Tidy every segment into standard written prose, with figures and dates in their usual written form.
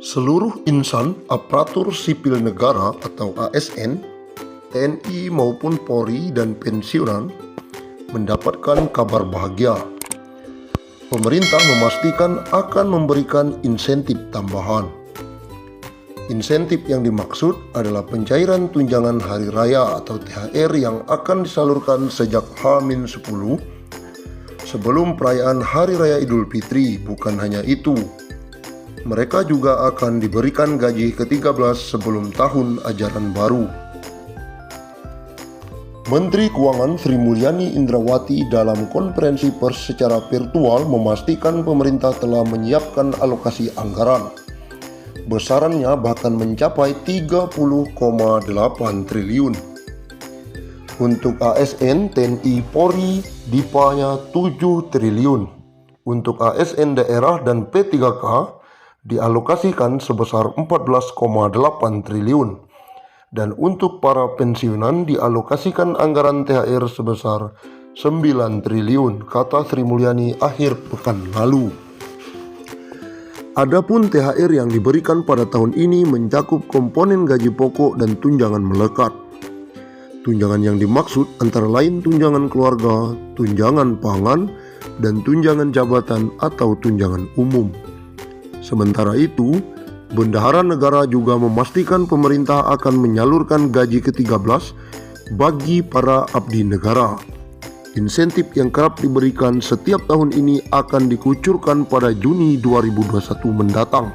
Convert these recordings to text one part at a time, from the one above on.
Seluruh insan aparatur sipil negara atau ASN, TNI maupun Polri dan pensiunan mendapatkan kabar bahagia. Pemerintah memastikan akan memberikan insentif tambahan. Insentif yang dimaksud adalah pencairan tunjangan hari raya atau THR yang akan disalurkan sejak H-10 sebelum perayaan Hari Raya Idul Fitri. Bukan hanya itu, mereka juga akan diberikan gaji ke-13 sebelum tahun ajaran baru. Menteri Keuangan Sri Mulyani Indrawati dalam konferensi pers secara virtual memastikan pemerintah telah menyiapkan alokasi anggaran. Besarannya bahkan mencapai 30,8 triliun. Untuk ASN, TNI, Polri, DIPA-nya 7 triliun. Untuk ASN daerah dan P3K dialokasikan sebesar 14,8 triliun. Dan untuk para pensiunan dialokasikan anggaran THR sebesar 9 triliun, kata Sri Mulyani akhir pekan lalu. Adapun THR yang diberikan pada tahun ini mencakup komponen gaji pokok dan tunjangan melekat. Tunjangan yang dimaksud antara lain tunjangan keluarga, tunjangan pangan, dan tunjangan jabatan atau tunjangan umum. Sementara itu, Bendahara Negara juga memastikan pemerintah akan menyalurkan gaji ke-13 bagi para abdi negara. Insentif yang kerap diberikan setiap tahun ini akan dikucurkan pada Juni 2021 mendatang.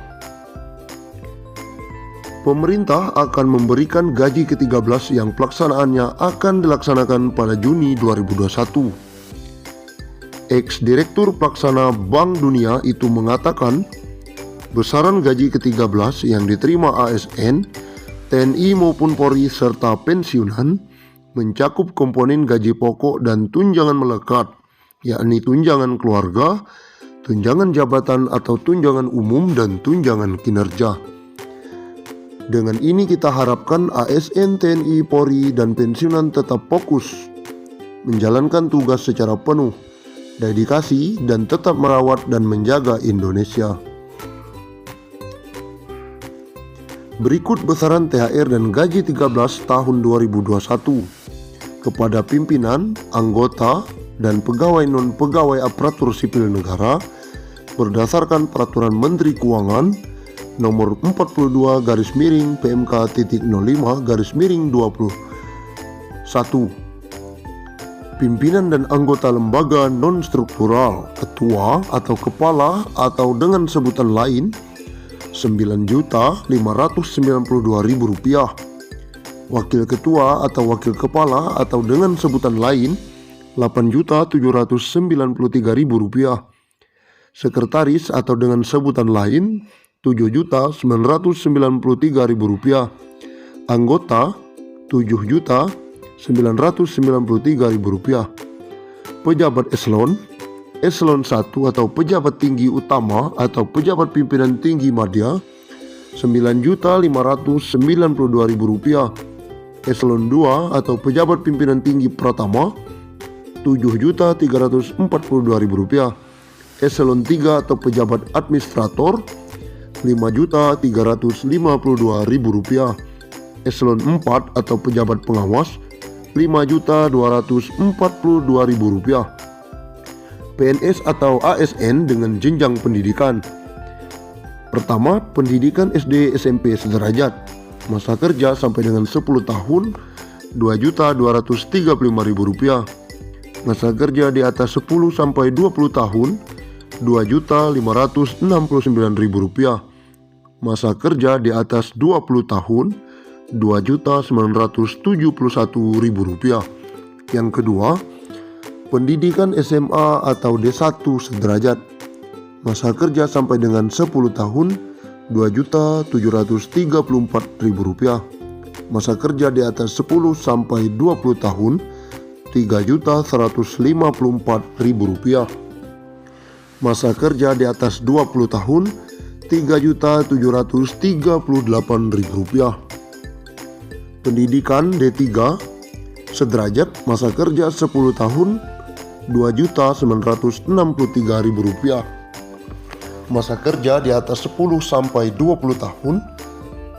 Pemerintah akan memberikan gaji ke-13 yang pelaksanaannya akan dilaksanakan pada Juni 2021. Ex-Direktur Pelaksana Bank Dunia itu mengatakan, besaran gaji ke-13 yang diterima ASN, TNI maupun Polri serta pensiunan mencakup komponen gaji pokok dan tunjangan melekat, yakni tunjangan keluarga, tunjangan jabatan atau tunjangan umum, dan tunjangan kinerja. Dengan ini kita harapkan ASN, TNI, Polri, dan pensiunan tetap fokus menjalankan tugas secara penuh, dedikasi, dan tetap merawat dan menjaga Indonesia. Berikut besaran THR dan gaji 13 tahun 2021 kepada pimpinan, anggota, dan pegawai non-pegawai aparatur sipil negara berdasarkan Peraturan Menteri Keuangan Nomor 42/PMK.05/21. Pimpinan dan anggota lembaga non-struktural, ketua atau kepala atau dengan sebutan lain Rp9.592.000, wakil ketua atau wakil kepala atau dengan sebutan lain Rp8.793.000, sekretaris atau dengan sebutan lain Rp7.993.000, anggota Rp7.993.000, pejabat eselon 1 atau pejabat tinggi utama atau pejabat pimpinan tinggi madya Rp9.592.000, eselon 2 atau pejabat pimpinan tinggi pratama Rp7.342.000, eselon 3 atau pejabat administrator Rp5.352.000, eselon 4 atau pejabat pengawas Rp5.242.000. PNS atau ASN dengan jenjang pendidikan. Pertama, pendidikan SD SMP sederajat, masa kerja sampai dengan 10 tahun Rp2.235.000, masa kerja di atas 10 sampai 20 tahun Rp2.569.000, masa kerja di atas 20 tahun Rp2.971.000. Yang kedua, pendidikan SMA atau D1 sederajat, masa kerja sampai dengan 10 tahun Rp2.734.000, masa kerja di atas 10 sampai 20 tahun Rp3.154.000, masa kerja di atas 20 tahun Rp3.738.000. Pendidikan D3 sederajat, masa kerja 10 tahun Rp2.963.000. Masa kerja di atas 10 sampai 20 tahun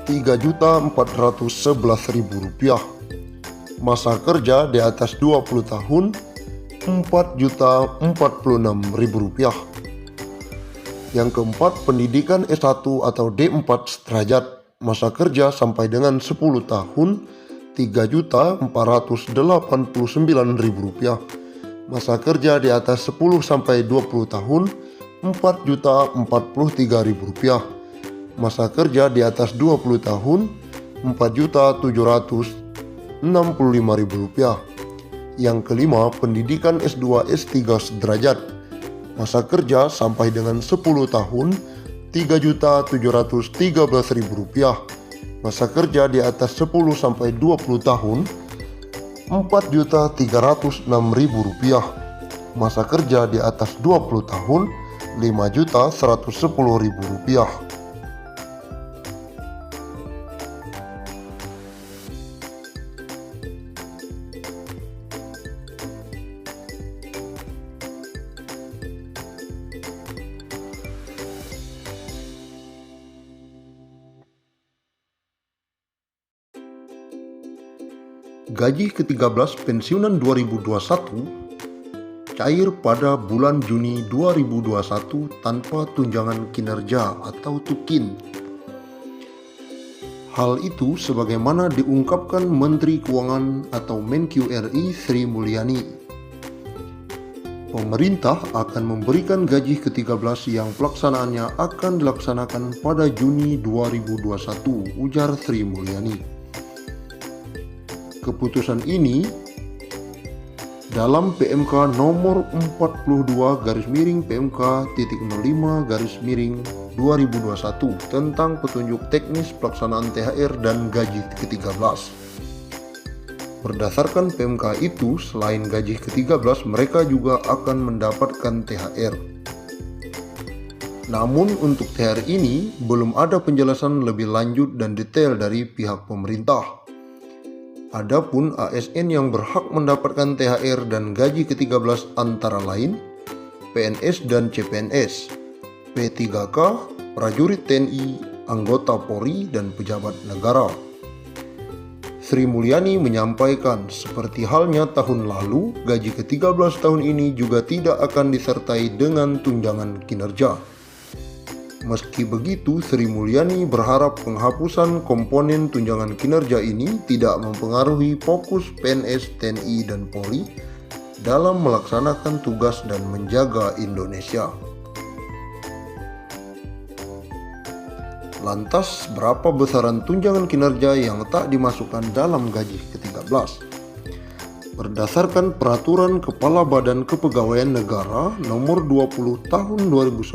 Rp3.411.000. Masa kerja di atas 20 tahun Rp4.046.000. Yang keempat, pendidikan S1 atau D4 sederajat. Masa kerja sampai dengan 10 tahun Rp3.489.000. Masa kerja di atas 10 sampai 20 tahun Rp4.043.000. Masa kerja di atas 20 tahun Rp4.765.000. Yang kelima, pendidikan S2 S3 sederajat. Masa kerja sampai dengan 10 tahun Rp3.713.000. Masa kerja di atas 10 sampai 20 tahun Rp4.306.000. Masa kerja di atas 20 tahun Rp5.110.000. Gaji ke-13 pensiunan 2021 cair pada bulan Juni 2021 tanpa tunjangan kinerja atau TUKIN. Hal itu sebagaimana diungkapkan Menteri Keuangan atau Menq RI Sri Mulyani. Pemerintah akan memberikan gaji ke-13 yang pelaksanaannya akan dilaksanakan pada Juni 2021, ujar Sri Mulyani. Keputusan ini dalam PMK nomor 42/PMK.05/2021 tentang petunjuk teknis pelaksanaan THR dan gaji ke-13. Berdasarkan PMK itu, selain gaji ke-13, mereka juga akan mendapatkan THR. Namun untuk THR ini belum ada penjelasan lebih lanjut dan detail dari pihak pemerintah. Adapun ASN yang berhak mendapatkan THR dan gaji ke-13 antara lain PNS dan CPNS, P3K, prajurit TNI, anggota Polri, dan pejabat negara. Sri Mulyani menyampaikan, seperti halnya tahun lalu, gaji ke-13 tahun ini juga tidak akan disertai dengan tunjangan kinerja. Meski begitu, Sri Mulyani berharap penghapusan komponen tunjangan kinerja ini tidak mempengaruhi fokus PNS, TNI, dan Polri dalam melaksanakan tugas dan menjaga Indonesia. Lantas, berapa besaran tunjangan kinerja yang tak dimasukkan dalam gaji ke-13? Berdasarkan Peraturan Kepala Badan Kepegawaian Negara Nomor 20 Tahun 2011,